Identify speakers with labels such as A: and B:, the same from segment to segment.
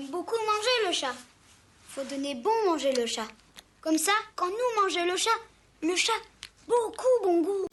A: aime beaucoup manger le chat. Faut donner bon manger le chat. Comme ça, quand nous mangeons le chat, beaucoup bon goût.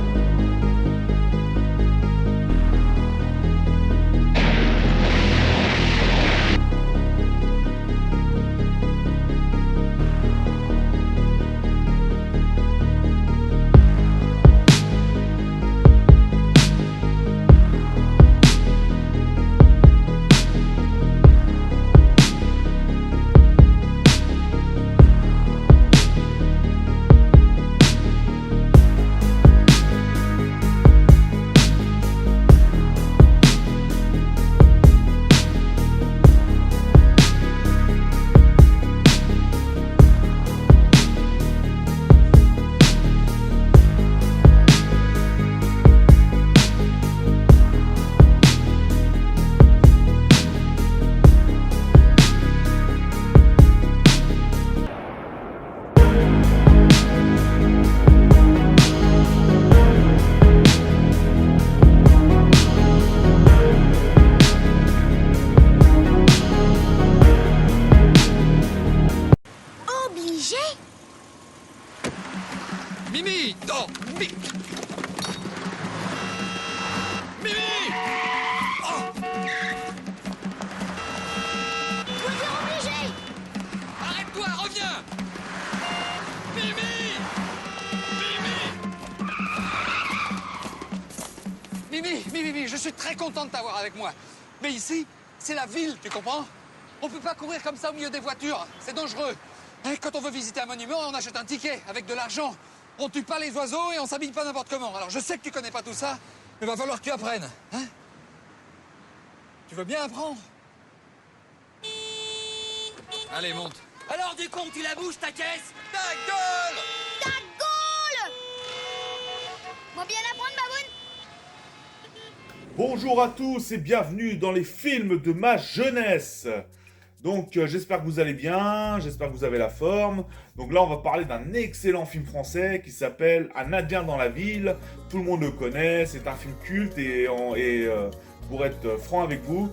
B: Mimi! Oh! Mimi! Oh!
A: Faut dire obligé.
B: Arrête-toi, reviens! Mimi! Mimi, je suis très content de t'avoir avec moi. Mais ici, c'est la ville, tu comprends? On peut pas courir comme ça au milieu des voitures, c'est dangereux. Hein, quand on veut visiter un monument, on achète un ticket avec de l'argent. On tue pas les oiseaux et on s'habille pas n'importe comment. Alors je sais que tu connais pas tout ça, mais va falloir que tu apprennes. Hein? Tu veux bien apprendre? Allez, monte.
C: Alors du con, tu la bouges ta caisse?
B: Ta gueule!
A: Ta gueule. Moi bien apprendre, baboune.
D: Bonjour à tous et bienvenue dans les films de ma jeunesse. Donc j'espère que vous allez bien, j'espère que vous avez la forme. Donc là on va parler d'un excellent film français qui s'appelle Un Indien dans la ville. Tout le monde le connaît, c'est un film culte et pour être franc avec vous,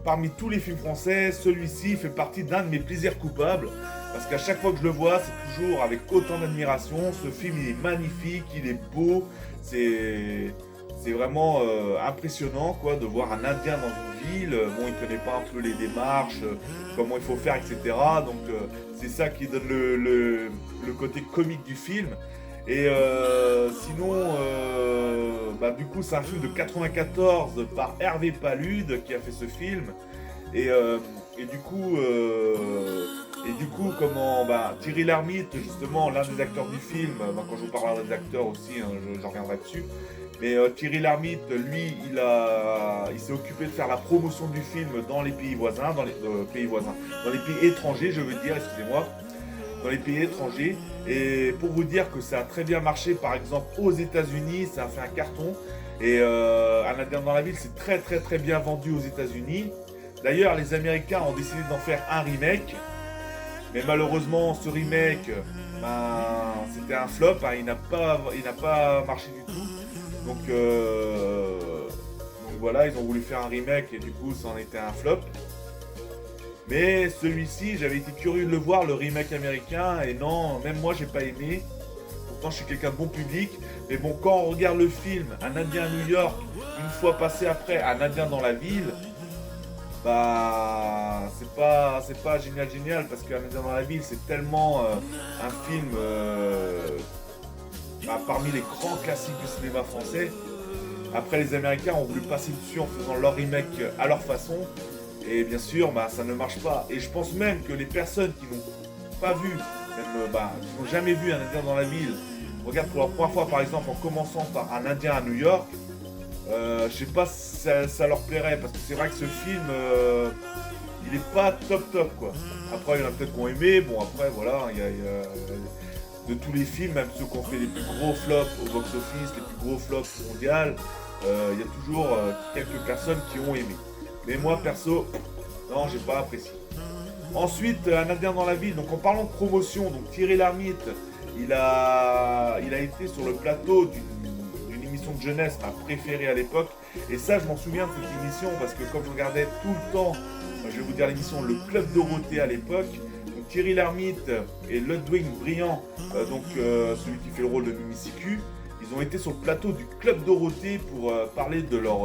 D: parmi tous les films français, celui-ci fait partie d'un de mes plaisirs coupables. Parce qu'à chaque fois que je le vois, c'est toujours avec autant d'admiration. Ce film il est magnifique, il est beau, c'est vraiment impressionnant quoi, de voir un Indien dans une ville. Bon, il ne connaît pas un peu les démarches, comment il faut faire, etc. Donc c'est ça qui donne le côté comique du film. Et sinon, du coup, c'est un film de 94 par Hervé Palude qui a fait ce film. Et du coup, Thierry Lhermitte, justement, l'un des acteurs du film, quand je vous parlerai des acteurs aussi, hein, j'en reviendrai dessus. Mais Thierry Lhermitte, lui, il s'est occupé de faire la promotion du film dans les pays voisins, dans les pays étrangers, je veux dire, excusez-moi, dans les pays étrangers. Et pour vous dire que ça a très bien marché, par exemple, aux États-Unis, ça a fait un carton. Et Un Indien dans la ville, c'est très très très bien vendu aux États-Unis. D'ailleurs, les Américains ont décidé d'en faire un remake. Mais malheureusement, ce remake, c'était un flop, hein, il n'a pas marché du tout. Donc voilà, ils ont voulu faire un remake et du coup ça en était un flop. Mais celui-ci, j'avais été curieux de le voir, le remake américain, et non, même moi j'ai pas aimé. Pourtant je suis quelqu'un de bon public. Mais bon, quand on regarde le film Un Indien à New York, une fois passé après Un Indien dans la ville, c'est pas génial parce qu'Un Indien dans la ville c'est tellement un film parmi les grands classiques du cinéma français. Après, les Américains ont voulu passer dessus en faisant leur remake à leur façon. Et bien sûr, ça ne marche pas. Et je pense même que les personnes qui n'ont pas vu, qui n'ont jamais vu Un Indien dans la ville, regardent pour la première fois, par exemple, en commençant par Un Indien à New York. Je sais pas si ça leur plairait, parce que c'est vrai que ce film, il est pas top quoi. Après, il y en a peut-être qui ont aimé. Bon, après, voilà, il y a de tous les films, même ceux qui ont fait les plus gros flops au box-office, les plus gros flops mondial, il y a toujours quelques personnes qui ont aimé. Mais moi, perso, non, j'ai pas apprécié. Ensuite, Un Indien dans la ville. Donc, en parlant de promotion, donc Thierry Lhermitte, il a été sur le plateau d'une émission de jeunesse, ma préférée à l'époque, Et ça, je m'en souviens de cette émission parce que comme je regardais tout le temps, je vais vous dire l'émission Le Club Dorothée à l'époque, donc Thierry Lhermitte et Ludwig Briand, celui qui fait le rôle de Mimicicu, ils ont été sur le plateau du Club Dorothée pour parler de leur...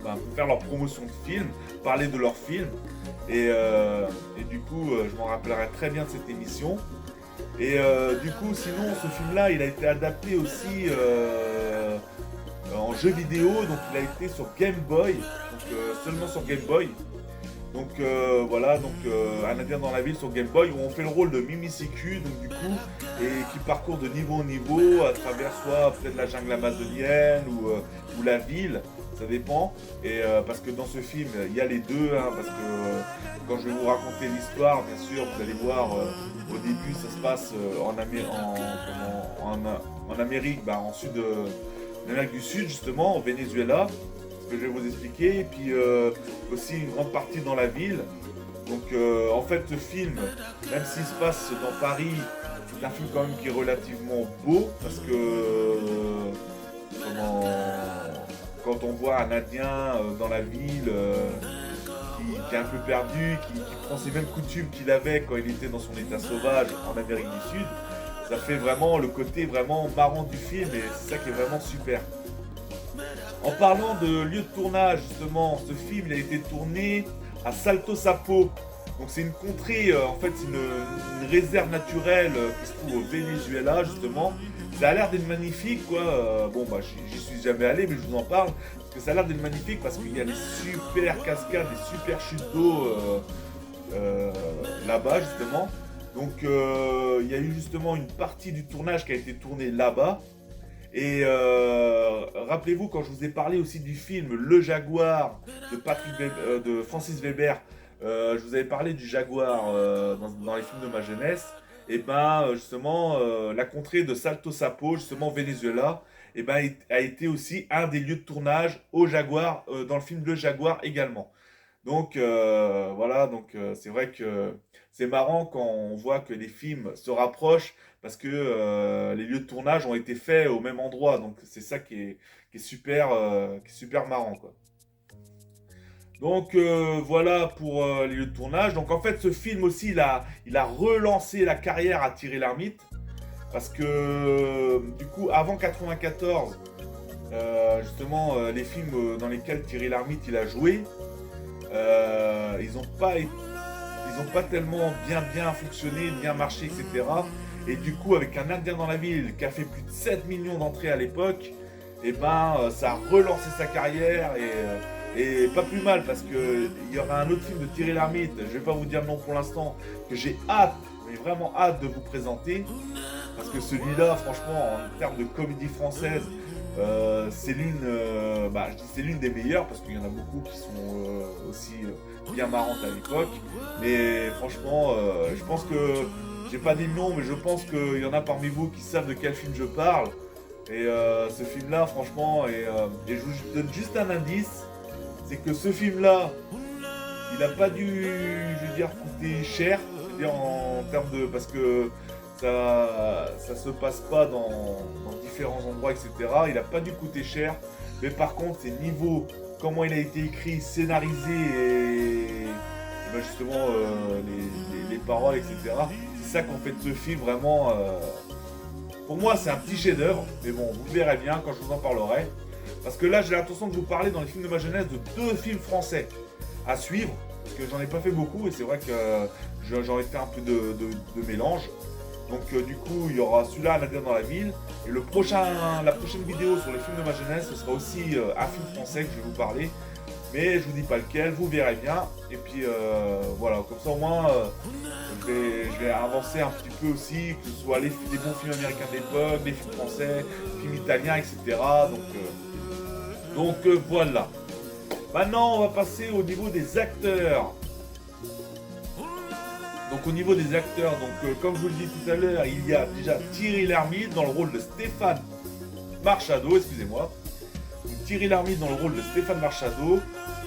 D: pour faire leur promotion de film, parler de leur film. Et du coup, je m'en rappellerai très bien de cette émission. Et du coup, sinon, ce film-là, il a été adapté aussi en jeu vidéo. Donc, il a été sur Game Boy, donc seulement sur Game Boy. Donc voilà, Un Indien dans la ville sur Game Boy, où on fait le rôle de Mimicicu, donc du coup, et qui parcourt de niveau en niveau à travers soit peut-être la jungle amazonienne ou la ville. Ça dépend, et parce que dans ce film, il y a les deux, hein, parce que quand je vais vous raconter l'histoire, bien sûr, vous allez voir, au début, ça se passe en Amérique, en Amérique du Sud, justement, au Venezuela, ce que je vais vous expliquer, et puis aussi une grande partie dans la ville. Donc, en fait, ce film, même s'il se passe dans Paris, c'est un film quand même qui est relativement beau, parce que... quand on voit un Indien dans la ville qui est un peu perdu, qui prend ces mêmes coutumes qu'il avait quand il était dans son état sauvage en Amérique du Sud, ça fait vraiment le côté vraiment marrant du film et c'est ça qui est vraiment super. En parlant de lieu de tournage, justement, ce film il a été tourné à Salto Sapo. Donc c'est une contrée, en fait c'est une réserve naturelle qui se trouve au Venezuela justement. Ça a l'air d'être magnifique quoi, j'y suis jamais allé mais je vous en parle, parce que ça a l'air d'être magnifique parce qu'il y a des super cascades, des super chutes d'eau là-bas justement. Donc il y a eu justement une partie du tournage qui a été tournée là-bas. Et rappelez-vous quand je vous ai parlé aussi du film Le Jaguar de Francis Weber, je vous avais parlé du Jaguar dans les films de ma jeunesse. Et justement la contrée de Salto Sapo, justement au Venezuela, a été aussi un des lieux de tournage au Jaguar, dans le film Le Jaguar également. Donc c'est vrai que c'est marrant quand on voit que les films se rapprochent parce que les lieux de tournage ont été faits au même endroit. Donc c'est ça qui est super marrant quoi. Donc voilà pour les lieux de tournage. Donc en fait ce film aussi il a relancé la carrière à Thierry Lhermitte. Parce que du coup avant 94, justement les films dans lesquels Thierry Lhermitte il a joué, ils n'ont pas tellement bien fonctionné, bien marché, etc. Et du coup avec Un Indien dans la ville qui a fait plus de 7 millions d'entrées à l'époque, ça a relancé sa carrière et pas plus mal parce qu'il y aura un autre film de Thierry Lhermitte, je vais pas vous dire le nom pour l'instant, que j'ai hâte, mais vraiment hâte de vous présenter. Parce que celui-là, franchement, en termes de comédie française, c'est l'une des meilleures parce qu'il y en a beaucoup qui sont aussi bien marrantes à l'époque. Mais franchement, je pense que, j'ai pas dit le nom, mais je pense qu'il y en a parmi vous qui savent de quel film je parle. Et ce film-là, franchement, et je vous donne juste un indice, c'est que ce film-là, il n'a pas dû, je veux dire, coûter cher, je veux dire en termes de, parce que ça se passe pas dans différents endroits, etc. Il n'a pas dû coûter cher, mais par contre, c'est niveau, comment il a été écrit, scénarisé et justement les paroles, etc. C'est ça qu'en fait ce film vraiment. Pour moi, c'est un petit chef-d'œuvre, mais bon, vous verrez bien quand je vous en parlerai. Parce que là, j'ai l'intention de vous parler dans les films de ma jeunesse de 2 films français à suivre, parce que j'en ai pas fait beaucoup et c'est vrai que j'en ai fait un peu de mélange. Donc du coup, il y aura celui-là, Un Indien dans la ville, et la prochaine vidéo sur les films de ma jeunesse, ce sera aussi un film français que je vais vous parler. Mais je vous dis pas lequel, vous verrez bien. Et puis voilà, comme ça au moins, je vais avancer un petit peu aussi, que ce soit les bons films américains d'époque, les films français, les films italiens, etc. Donc voilà. Maintenant, on va passer au niveau des acteurs. Donc au niveau des acteurs, comme je vous le dis tout à l'heure, il y a déjà Thierry Lhermitte dans le rôle de Stéphane Marchado, excusez-moi. Thierry Lhermitte dans le rôle de Stéphane Marchado.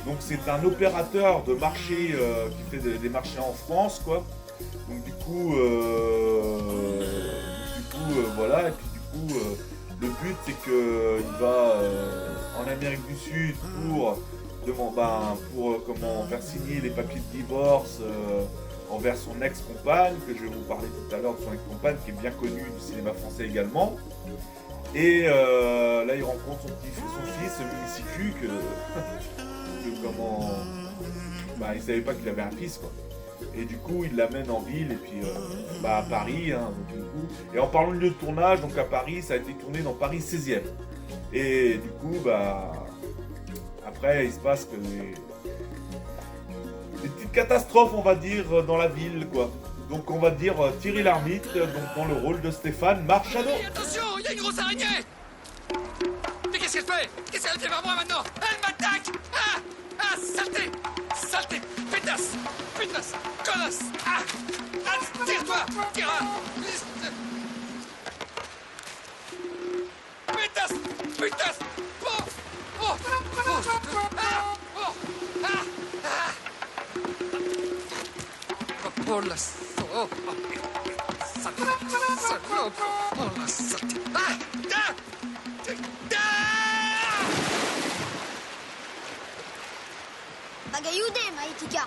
D: Donc c'est un opérateur de marché qui fait des marchés en France, quoi. Donc du coup, voilà. Et puis du coup, Le but, c'est qu'il va en Amérique du Sud pour, comment faire signer les papiers de divorce envers son ex-compagne, que je vais vous parler tout à l'heure de son ex-compagne, qui est bien connue du cinéma français également. Et là, il rencontre son fils, Mimicicu, il savait pas qu'il avait un fils, quoi. Et du coup, il l'amène en ville, et puis à Paris, hein, donc, du coup. Et en parlant de lieu de tournage, donc à Paris, ça a été tourné dans Paris 16e. Et du coup, après, il se passe que des petites catastrophes, on va dire, dans la ville, quoi. Donc on va dire Thierry Lhermitte, donc dans le rôle de Stéphane Marchado.
B: Hey, attention, il y a une grosse araignée. Mais qu'est-ce qu'elle fait? Qu'est-ce qu'elle fait vers moi maintenant? Elle m'attaque. Ah, saleté. Saleté, pétasse, connasse. Tire-toi, tire. Pétasse. Oh la salope. Oh la saleté.
A: Bagayoudé, Maïtika.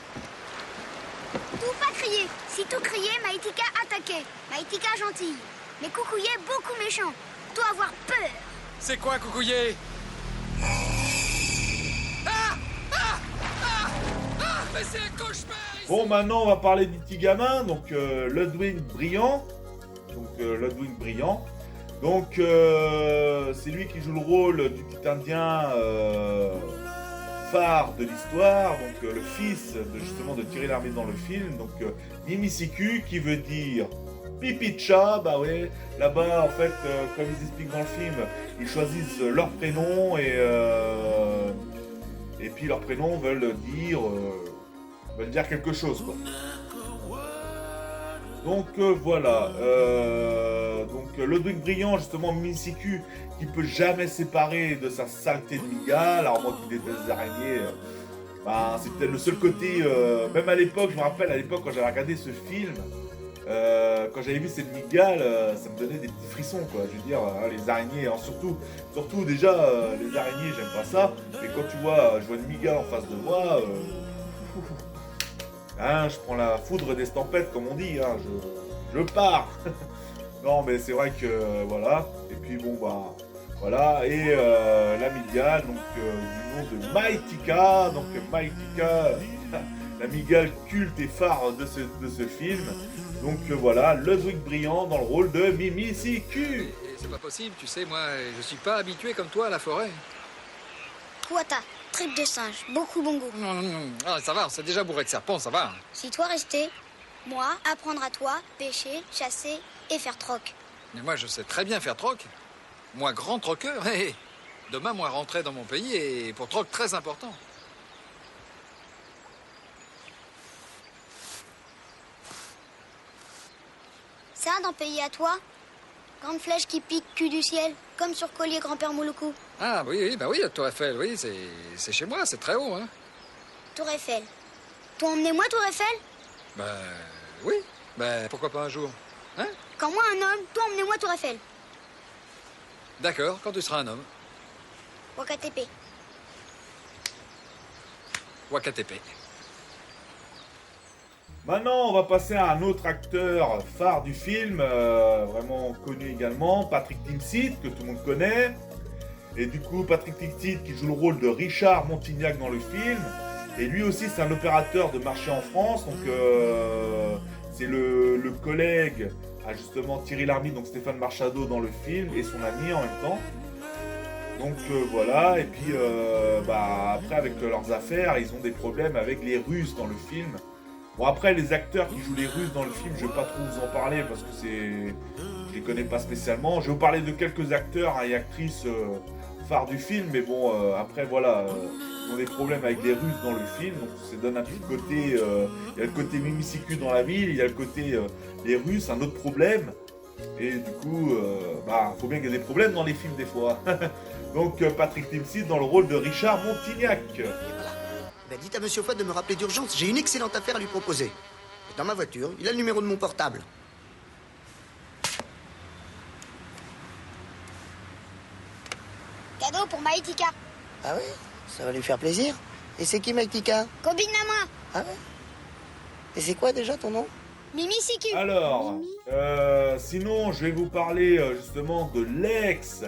A: Tout pas crier. Si tout criait, Maïtika attaquait. Maïtika gentille. Mais Coucouillé beaucoup méchant. Toi avoir peur.
B: C'est quoi, Coucouillé? Mais c'est un cauchemar ici.
D: Bon, maintenant on va parler du petit gamin, donc Ludwig Brillant. Donc c'est lui qui joue le rôle du petit indien phare de l'histoire, donc le fils de Thierry Lhermitte dans le film, donc Mimicicu, qui veut dire pipi de chat. Bah ouais, là-bas en fait, comme ils expliquent dans le film, ils choisissent leur prénom et puis leurs prénoms veulent dire quelque chose, quoi. Donc voilà, donc Ludwig Brillant, justement, Mimicicu, qui peut jamais séparer de sa saleté de Miguel. Alors moi qui déteste les araignées, c'est peut-être le seul côté, même à l'époque, je me rappelle à l'époque quand j'avais regardé ce film, quand j'avais vu cette Miguel, ça me donnait des petits frissons, quoi. Je veux dire, les araignées, hein, surtout déjà, les araignées, j'aime pas ça, mais quand je vois une Miguel en face de moi, je prends la foudre d'estampette, comme on dit, hein, je pars. Non, mais c'est vrai que, voilà. Et puis, voilà. Et la Miguel, donc, du nom de Maïtika. Donc, Maïtika, la Miguel culte et phare de ce film. Donc, voilà, Ludwig Brillant dans le rôle de Mimicicu.
B: C'est pas possible, tu sais, moi, je suis pas habitué comme toi à la forêt.
A: Kouata, trip de singe, beaucoup bon goût.
B: Non. Ah, ça va, c'est déjà bourré de serpents, ça va.
A: Si toi restais, moi, apprendre à toi, pêcher, chasser et faire troc.
B: Mais moi, je sais très bien faire troc. Moi, grand troqueur. Hé, demain, moi, rentrer dans mon pays et pour troc très important.
A: Ça, d'un pays à toi, grande flèche qui pique cul du ciel, comme sur collier grand-père Mouloukou.
B: Ah oui, la Tour Eiffel, oui, c'est chez moi, c'est très haut, hein.
A: Tour Eiffel. Toi, emmenez-moi Tour Eiffel?
B: Oui, pourquoi pas un jour, hein?
A: Quand moi un homme, toi emmenez-moi Tour Eiffel.
B: D'accord, quand tu seras un homme.
A: Wakatepe.
B: Wakatepe.
D: Maintenant, on va passer à un autre acteur phare du film, vraiment connu également, Patrick Timsit, que tout le monde connaît. Et du coup, Patrick Timsit qui joue le rôle de Richard Montignac dans le film. Et lui aussi, c'est un opérateur de marché en France. Donc, c'est le collègue à justement Thierry Lhermitte, donc Stéphane Marchado dans le film, et son ami en même temps. Donc voilà, et puis après avec leurs affaires, ils ont des problèmes avec les Russes dans le film. Bon, après les acteurs qui jouent les Russes dans le film, je vais pas trop vous en parler parce que je les connais pas spécialement. Je vais vous parler de quelques acteurs et actrices phares du film, mais bon, après voilà, ils ont des problèmes avec les Russes dans le film, donc ça donne un petit côté, il y a le côté Mimicicu dans la ville, il y a le côté les Russes, un autre problème, et du coup, faut bien qu'il y ait des problèmes dans les films des fois. Donc Patrick Timsit dans le rôle de Richard Montignac.
E: Dites à Monsieur Fouad de me rappeler d'urgence, j'ai une excellente affaire à lui proposer. Dans ma voiture, il a le numéro de mon portable.
A: pour Maïtika.
E: Ah oui? Ça va lui faire plaisir. Et c'est qui Maïtika?
A: Copine à moi.
E: Ah ouais? Et c'est quoi déjà ton nom?
A: Mimi Siku.
D: Alors, sinon, je vais vous parler justement de l'ex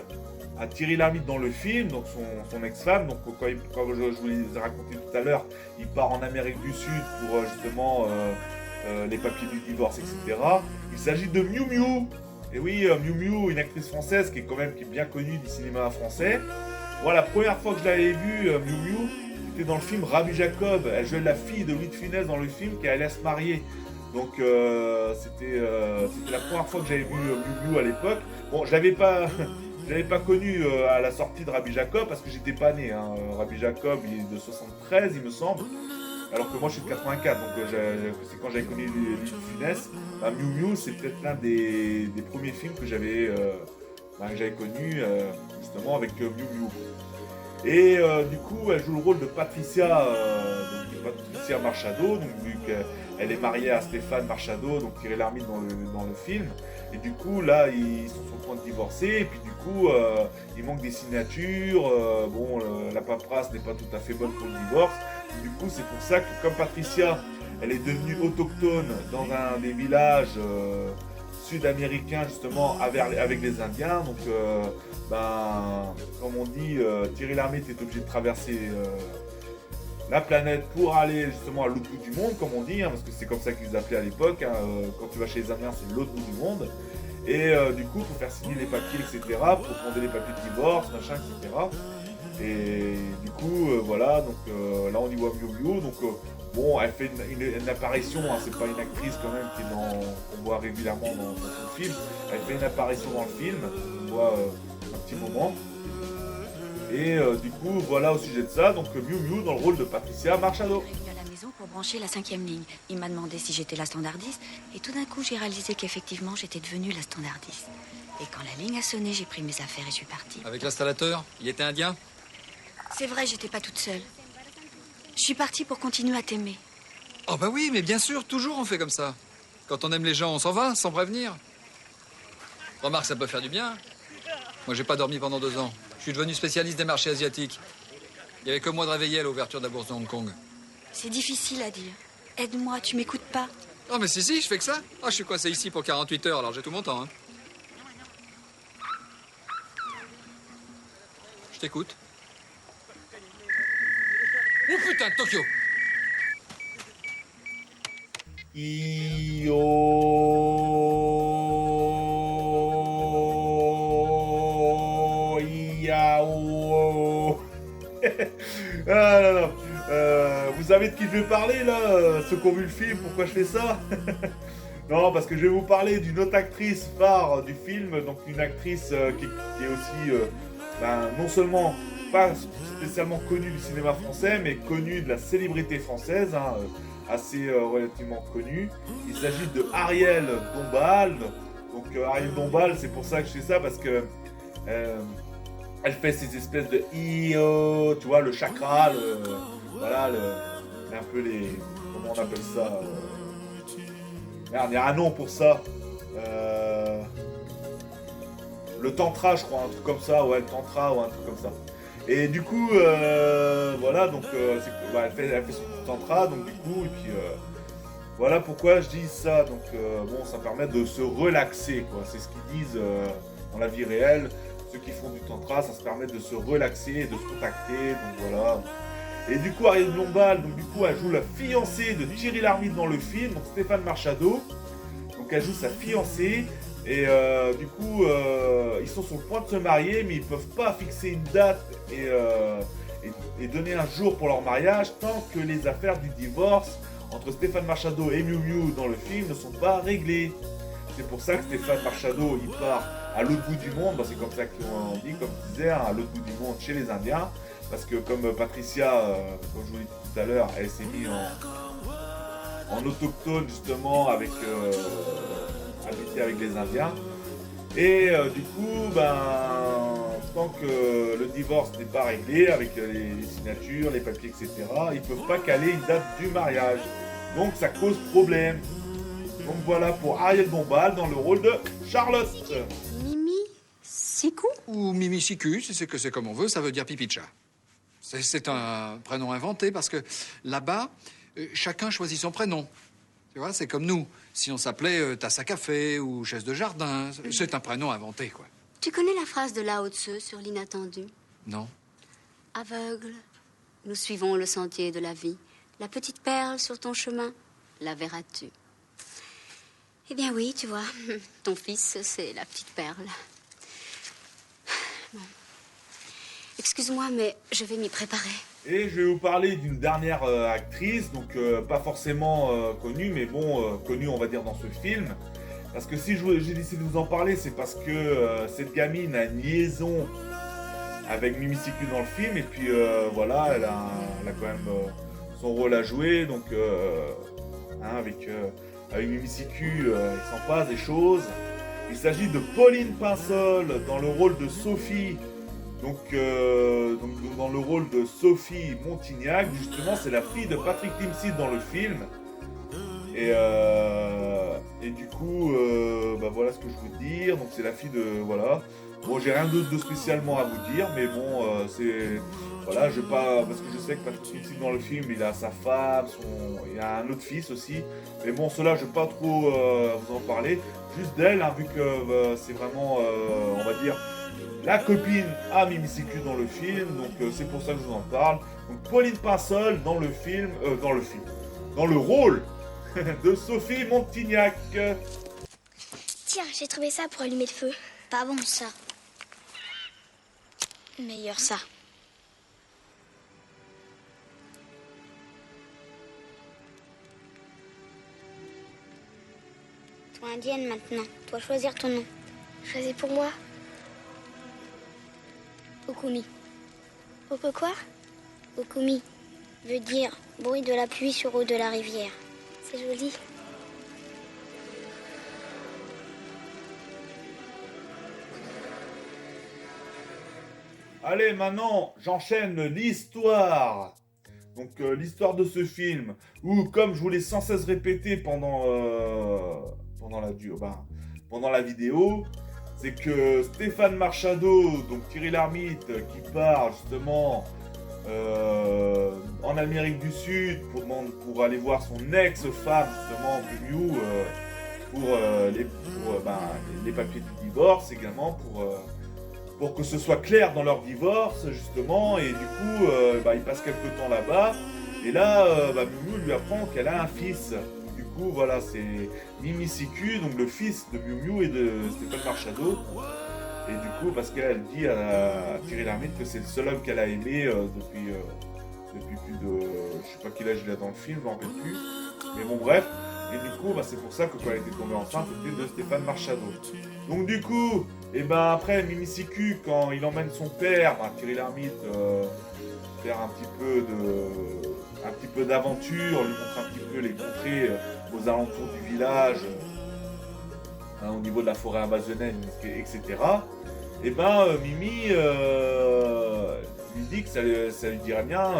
D: à Thierry Lhermitte dans le film, donc son ex-femme. Donc, comme je vous l'ai raconté tout à l'heure, il part en Amérique du Sud pour justement les papiers du divorce, etc. Il s'agit de Miu Miu. Et oui, Miu Miu, une actrice française qui est bien connue du cinéma français. Moi, la première fois que je l'avais vue, Miu Miu, c'était dans le film Rabbi Jacob. Elle jouait la fille de Louis de Funès dans le film qui allait se marier. Donc c'était la première fois que j'avais vu Miu Miu à l'époque. Bon, je l'avais pas connu à la sortie de Rabbi Jacob parce que j'étais pas né. Hein. Rabbi Jacob, il est de 73, il me semble. Alors que moi, je suis de 84, donc c'est quand j'avais connu Louis de Funès. Bah, Miu Miu, c'est peut-être l'un des premiers films que j'avais connu justement avec Miu Miu. Et du coup, elle joue le rôle de Patricia, Patricia Marchado, donc vu qu'elle est mariée à Stéphane Marchado, donc Thierry Lhermitte dans le film. Et du coup, là, ils sont sur le point de divorcer, et puis du coup, il manque des signatures, la paperasse n'est pas tout à fait bonne pour le divorce. Du coup, c'est pour ça que comme Patricia, elle est devenue autochtone dans un des villages sud-américains, justement, avec les Indiens, donc comme on dit, Thierry Lhermitte est obligé de traverser la planète pour aller justement à l'autre bout du monde, comme on dit, hein, parce que c'est comme ça qu'ils appelaient à l'époque. Hein, quand tu vas chez les Indiens, c'est l'autre bout du monde. Et du coup, il faut faire signer les papiers, etc., pour demander les papiers de divorce, machin, etc. Et du coup, voilà, donc là on y voit Miu Miu. Donc bon, elle fait une apparition, hein, c'est pas une actrice quand même qu'on voit régulièrement dans son film. Elle fait une apparition dans le film, on voit un petit moment. Et du coup, voilà au sujet de ça, donc Miu Miu dans le rôle de Patricia Marchado.
F: Je suis venu à la maison pour brancher la 5e ligne. Il m'a demandé si j'étais la standardiste, et tout d'un coup, j'ai réalisé qu'effectivement, j'étais devenue la standardiste. Et quand la ligne a sonné, j'ai pris mes affaires et je suis partie.
B: Avec l'installateur, il était indien?
F: C'est vrai, j'étais pas toute seule. Je suis partie pour continuer à t'aimer.
B: Oh bah oui, mais bien sûr, toujours on fait comme ça. Quand on aime les gens, on s'en va, sans prévenir. Remarque, ça peut faire du bien. Moi, j'ai pas dormi pendant 2 ans. Je suis devenu spécialiste des marchés asiatiques. Il y avait que moi de réveiller à l'ouverture de la bourse de Hong Kong.
F: C'est difficile à dire. Aide-moi, tu m'écoutes pas.
B: Oh mais si, je fais que ça. Ah, je suis coincé ici pour 48 heures, alors j'ai tout mon temps, hein. Je t'écoute. Oh putain, Tokyo!
D: Ah là là. Vous savez de qui je vais parler là, ceux qui ont vu le film, pourquoi je fais ça? Non, parce que je vais vous parler d'une autre actrice phare du film, donc une actrice qui est aussi non seulement pas spécialement connue du cinéma français, mais connue de la célébrité française, hein, assez relativement connue. Il s'agit de Ariel Dombal. Donc Ariel Dombal, c'est pour ça que je fais ça, parce que elle fait ces espèces de I-O, tu vois, le chakra, voilà, un peu les... Comment on appelle ça Merde, il y a un nom pour ça. Le tantra, je crois, un truc comme ça, ouais, le tantra ou un truc comme ça. Et du coup, voilà, donc elle fait son tantra, donc du coup, et puis voilà pourquoi je dis ça. Donc bon, ça permet de se relaxer, quoi. C'est ce qu'ils disent dans la vie réelle. Ceux qui font du tantra, ça se permet de se relaxer, de se contacter, donc voilà. Et du coup, Ariel Dombal, donc du coup, elle joue la fiancée de Thierry Lhermitte dans le film, donc Stéphane Marchado. Donc elle joue sa fiancée. Et du coup, ils sont sur le point de se marier, mais ils ne peuvent pas fixer une date et donner un jour pour leur mariage tant que les affaires du divorce entre Stéphane Marchado et Miu Miu dans le film ne sont pas réglées. C'est pour ça que Stéphane Marchado, il part à l'autre bout du monde, c'est comme ça qu'on dit, comme je disais, hein, à l'autre bout du monde chez les Indiens. Parce que comme Patricia, comme je vous l'ai dit tout à l'heure, elle s'est mise en autochtone justement avec... habiter avec les Indiens. Et du coup, tant que le divorce n'est pas réglé, avec les signatures, les papiers, etc., ils ne peuvent pas caler une date du mariage. Donc ça cause problème. Donc voilà pour Ariel Dombal dans le rôle de Charlotte.
A: Mimi
F: Sikou?
B: Ou Mimi Siku, si c'est que c'est comme on veut, ça veut dire pipi de chat. C'est un prénom inventé parce que là-bas, chacun choisit son prénom. Tu vois, c'est comme nous. Si on s'appelait tasse à café ou chaise de jardin, c'est un prénom inventé, quoi.
F: Tu connais la phrase de Lao Tse sur l'inattendu?
B: Non?
F: Aveugle, nous suivons le sentier de la vie. La petite perle sur ton chemin, la verras-tu? Eh bien oui, tu vois, ton fils, c'est la petite perle. Bon. Excuse-moi, mais je vais m'y préparer.
D: Et je vais vous parler d'une dernière actrice, donc pas forcément connue, mais bon, connue on va dire dans ce film. Parce que si j'ai décidé de vous en parler, c'est parce que cette gamine a une liaison avec Mimi Siku dans le film, et puis voilà, elle a quand même son rôle à jouer, donc avec Mimi Siku, il s'en passe des choses. Il s'agit de Pauline Pinsol dans le rôle de Sophie. Donc dans le rôle de Sophie Montignac, justement, c'est la fille de Patrick Timsit dans le film. Et du coup, voilà ce que je veux dire. Donc c'est la fille de... Voilà. Bon, j'ai rien d'autre de spécialement à vous dire, mais bon, c'est... Voilà, je vais pas... Parce que je sais que Patrick Timsit dans le film, il a sa femme, il a un autre fils aussi. Mais bon, cela, je vais pas trop vous en parler. Juste d'elle, hein, vu que c'est vraiment, on va dire... la copine à Mimi Siku dans le film, donc c'est pour ça que je vous en parle. Donc Pauline Pinsol dans le film, dans le rôle de Sophie Montignac.
A: Tiens, j'ai trouvé ça pour allumer le feu. Pas bon ça. Meilleur ça. Toi indienne maintenant, dois choisir ton nom. Choisis pour moi. Okumi. Oko quoi? Okumi veut dire bruit de la pluie sur eau de la rivière. C'est joli.
D: Allez, maintenant, j'enchaîne l'histoire. Donc l'histoire de ce film, où comme je vous l'ai sans cesse répété pendant la vidéo, c'est que Stéphane Marchado, donc Thierry Lhermitte, qui part justement en Amérique du Sud pour aller voir son ex-femme, justement, Miu Miu, pour les papiers du divorce également, pour que ce soit clair dans leur divorce, justement, et du coup, il passe quelques temps là-bas, et là, Miu Miu lui apprend qu'elle a un fils. Du coup, voilà, c'est Mimi Siku, donc le fils de Miu Miu et de Stéphane Marchado. Et du coup, parce qu'elle dit à Thierry Lhermitte que c'est le seul homme qu'elle a aimé depuis plus de... Je sais pas quel âge il a dans le film, je m'en rappelle plus. Mais bon, bref. Et du coup, c'est pour ça que quand elle était tombée enceinte, c'était de Stéphane Marchado. Donc du coup, après, Mimi Siku, quand il emmène son père, Thierry Lhermitte, faire un petit peu d'aventure, lui montrer un petit peu les contrées aux alentours du village, au niveau de la forêt amazonienne, etc. Mimi lui dit que ça lui dirait bien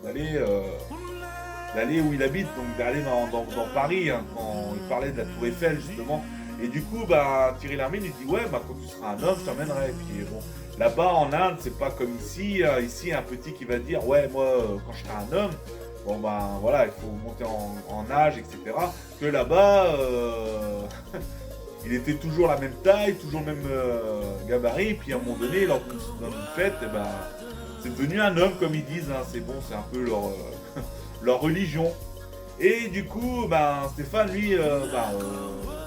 D: d'aller où il habite, donc d'aller dans Paris, hein, quand il parlait de la Tour Eiffel justement. Et du coup, Thierry Lhermitte il dit ouais, quand tu seras un homme, je t'emmènerai. Et puis bon, là-bas en Inde, c'est pas comme ici. Ici, un petit qui va dire ouais, moi, quand je serai un homme, bon voilà, il faut monter en âge, etc. Que là-bas, il était toujours la même taille, toujours le même gabarit. Puis à un moment donné, lors d'une fête, c'est devenu un homme, comme ils disent. Hein, c'est bon, c'est un peu leur religion. Et du coup, Stéphane, lui,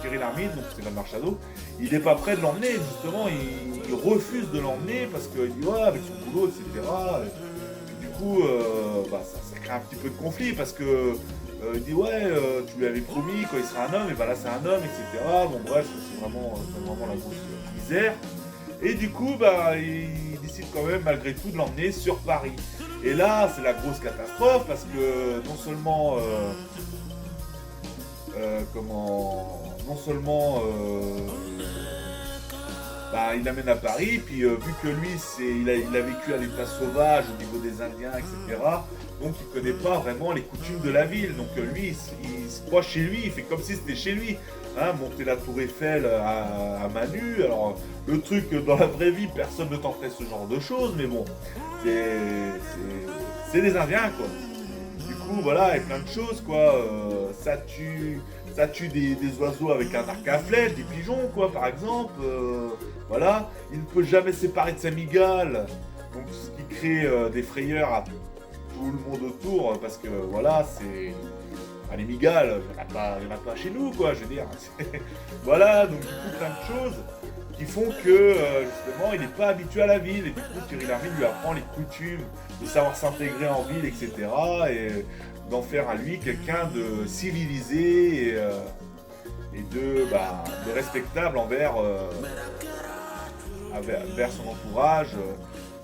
D: Thierry Lhermitte, donc Stéphane Marchado, il n'est pas prêt de l'emmener, justement, il refuse de l'emmener parce qu'il dit, ouais, avec son boulot, etc. Et du coup, ça crée un petit peu de conflit parce que il dit, ouais, tu lui avais promis quand il sera un homme, et là c'est un homme, etc. Bon, bref, c'est vraiment la grosse misère. Et du coup, il décide quand même, malgré tout, de l'emmener sur Paris. Et là, c'est la grosse catastrophe parce que non seulement bah, il l'amène à Paris, puis vu que lui, il a vécu à l'état sauvage au niveau des Indiens, etc., donc il connaît pas vraiment les coutumes de la ville. Donc lui, il se croit chez lui, il fait comme si c'était chez lui. Hein, monter la tour Eiffel à main nue. Alors le truc, dans la vraie vie, personne ne tenterait ce genre de choses, mais bon, c'est des Indiens, quoi. Du coup, voilà, et plein de choses, quoi. Ça tue des oiseaux avec un arc à flèche, des pigeons, quoi, par exemple. Voilà, il ne peut jamais se séparer de sa migale, donc ce qui crée des frayeurs à tout le monde autour, parce que voilà, c'est... Enfin, les migales, il n'y en a pas chez nous, quoi, je veux dire. Voilà, donc du coup, plein de choses qui font que, justement, il n'est pas habitué à la ville, et du coup, Thierry Lhermitte lui apprend les coutumes, de savoir s'intégrer en ville, etc., et d'en faire à lui quelqu'un de civilisé et de respectable envers son entourage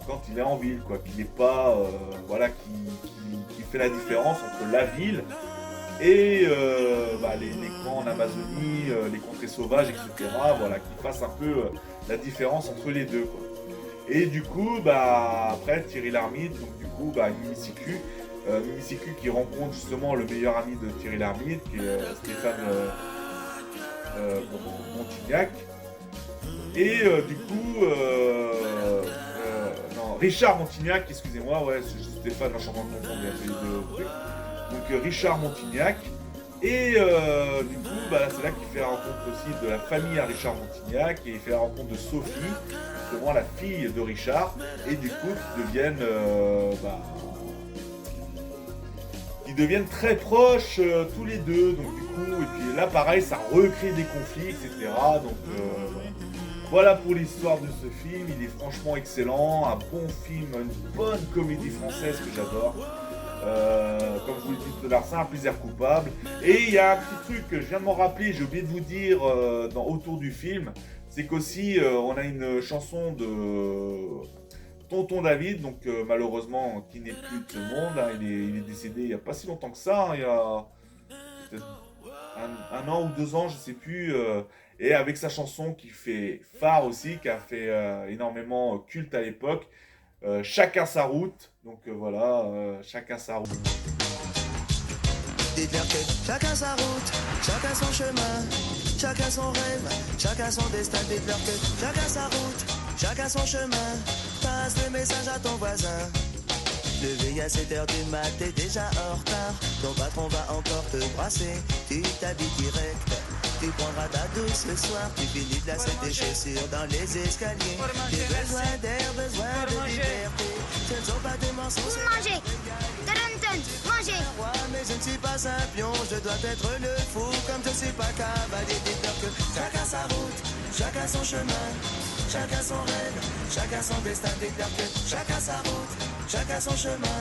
D: quand il est en ville, quoi, qu'il n'est pas, voilà, qui fait la différence entre la ville et les camps en Amazonie, les contrées sauvages, etc., voilà, qui fasse un peu la différence entre les deux, quoi. Et du coup, après, Thierry Lhermitte, donc du coup, Mimi Siku qui rencontre justement le meilleur ami de Thierry Lhermitte, qui est Stéphane Montignac. Et du coup, Richard Montignac, excusez-moi, ouais, c'est Stéphane, je suis en train de confondre les deux trucs. Donc Richard Montignac. Et du coup, c'est là qu'il fait la rencontre aussi de la famille à Richard Montignac, et il fait la rencontre de Sophie, justement la fille de Richard, et du coup, ils deviennent très proches tous les deux. Donc du coup, et puis là pareil, ça recrée des conflits, etc. Donc voilà pour l'histoire de ce film. Il est franchement excellent, un bon film, une bonne comédie française que j'adore. Comme je vous l'ai dit tout à l'heure, c'est un plaisir coupable. Et il y a un petit truc que je viens de m'en rappeler, j'ai oublié de vous dire autour du film, c'est qu'aussi on a une chanson de Tonton David, donc malheureusement qui n'est plus de ce monde, hein. Il est décédé il n'y a pas si longtemps que ça, hein. Il y a peut-être un an ou 2 ans, je sais plus, et avec sa chanson qui fait phare aussi, qui a fait énormément culte à l'époque, Chacun sa route. Donc voilà, chacun sa route.
G: Dites-leur que chacun sa route, chacun son chemin, chacun son rêve, chacun son destin. Dites-leur que chacun sa route, chacun son chemin. Passe le message à ton voisin. Levé à 7h du mat, t'es déjà en retard. Ton patron va encore te brasser. Tu t'habilles direct, tu prendras ta douche ce soir. Tu finis de lasser tes chaussures dans les escaliers. J'ai besoin d'air, besoin de liberté. Ce ne sont pas des mensonges.
A: Manger. Manger.
G: Mais je ne suis pas un pion, je dois être le fou. Comme je ne suis pas cavalier, dites-leur que chacun sa route, chacun son chemin, chacun son rêve, chacun son destin. Dites-leur que chacun sa route, chacun son chemin.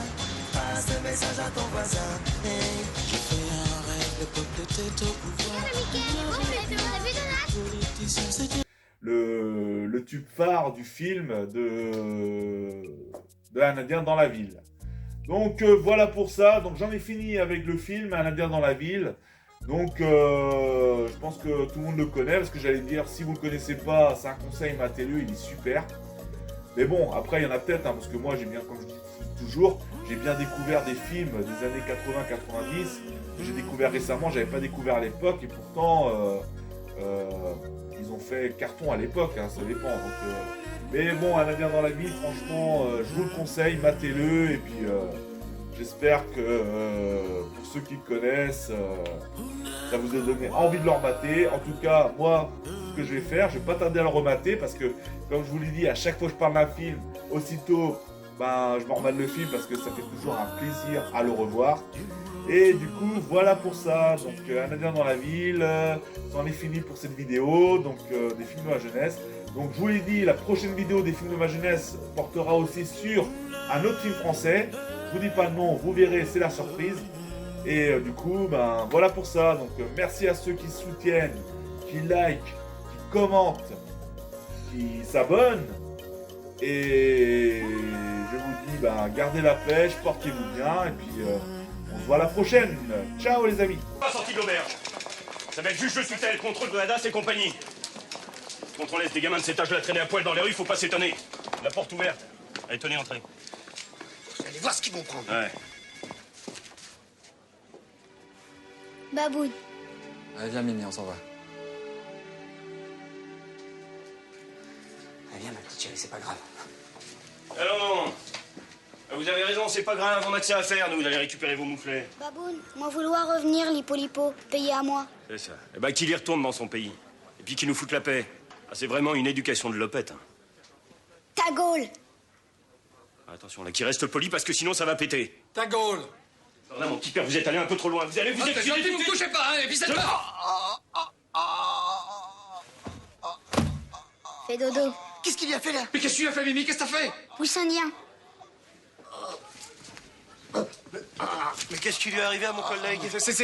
G: Passe le message à ton voisin. Hey. Je fais un rêve, le peuple était au pouvoir.
D: Le tube phare du film de Un Indien dans la ville. Donc voilà pour ça. Donc j'en ai fini avec le film Un Indien dans la ville. Donc je pense que tout le monde le connaît, parce que j'allais dire, si vous ne le connaissez pas, c'est un conseil, matez-le, il est super. Mais bon, après il y en a peut-être, hein, parce que moi j'ai bien, comme je dis toujours, j'ai bien découvert des films des années 80-90. J'ai découvert récemment, j'avais pas découvert à l'époque, et pourtant ils ont fait carton à l'époque, hein, ça dépend. Donc, mais bon, Un Indien dans la ville, franchement, je vous le conseille, matez-le, et puis j'espère que pour ceux qui le connaissent, ça vous a donné envie de le remater. En tout cas, moi, ce que je vais faire, je vais pas tarder à le remater, parce que, comme je vous l'ai dit, à chaque fois que je parle d'un film, aussitôt, je me remate le film, parce que ça fait toujours un plaisir à le revoir. Et du coup, voilà pour ça. Donc, Un Indien dans la ville, c'en est fini pour cette vidéo, donc des films de ma jeunesse. Donc, je vous l'ai dit, la prochaine vidéo des films de ma jeunesse portera aussi sur un autre film français. Je vous dis pas le nom, vous verrez, c'est la surprise. Et du coup, voilà pour ça. Donc, merci à ceux qui soutiennent, qui likent, qui commentent, qui s'abonnent. Et je vous dis, gardez la pêche, portez-vous bien, et puis on se voit à la prochaine. Ciao les amis.
H: Pas sorti de l'auberge. Ça va être juge de tutelle, contrôle de la DAS et compagnie. Quand on laisse des gamins de cet âge-là traîner à poil dans les rues, faut pas s'étonner. La porte ouverte. Allez, tenez, entrez.
E: Vous allez voir ce qu'ils vont prendre.
H: Ouais.
A: Baboune.
B: Allez, viens, Mimi, on s'en va.
E: Allez, viens, ma petite chérie, c'est pas grave.
H: Alors non. Vous avez raison, c'est pas grave, on a que ça à faire, nous, vous allez récupérer vos mouflets.
A: Baboune, moi vouloir revenir, Lipo, payer à moi.
H: C'est ça. Eh ben, qu'il y retourne dans son pays. Et puis qu'il nous foute la paix. Ah, c'est vraiment une éducation de lopette. Hein.
A: Ta gaule.
H: Attention, là, qu'il reste poli, parce que sinon, ça va péter.
B: Ta gaule.
H: Alors là, mon petit père, vous êtes allé un peu trop loin. Vous allez vous
B: T'es
H: excuser
B: gentil,
H: tout
B: vous
H: de
B: me
H: suite.
B: touchez pas, hein, et puis c'est pas...
A: Fais dodo.
E: Qu'est-ce qu'il y a fait là?
B: Mais qu'est-ce que tu as fait, Mimi? Qu'est-ce que t'as fait?
A: Pousse indien.
E: Mais qu'est-ce qui lui est arrivé à mon collègue?
B: C'est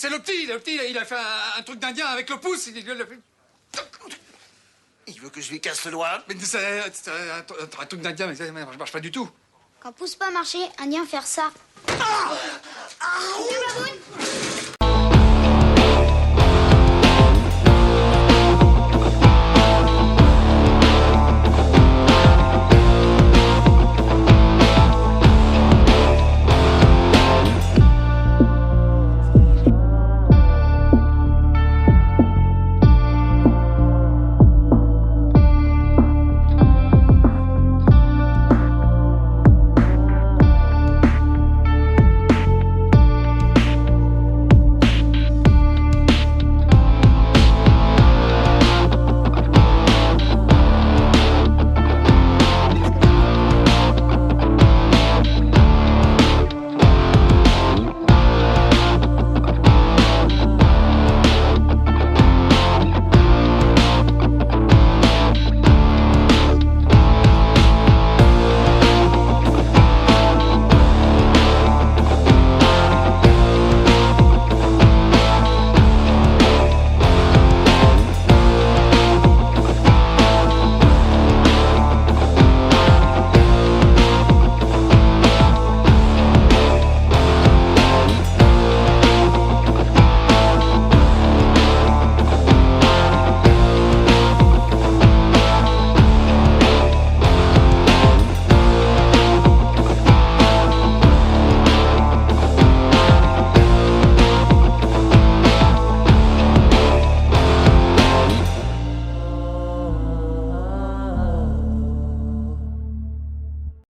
B: le petit, il a fait un truc d'indien avec le pouce.
E: Il veut que je lui casse le doigt.
B: Mais c'est un truc d'indien, mais ça marche pas du tout.
A: Quand pousse pas marcher, indien faire ça. Viens, Baboune.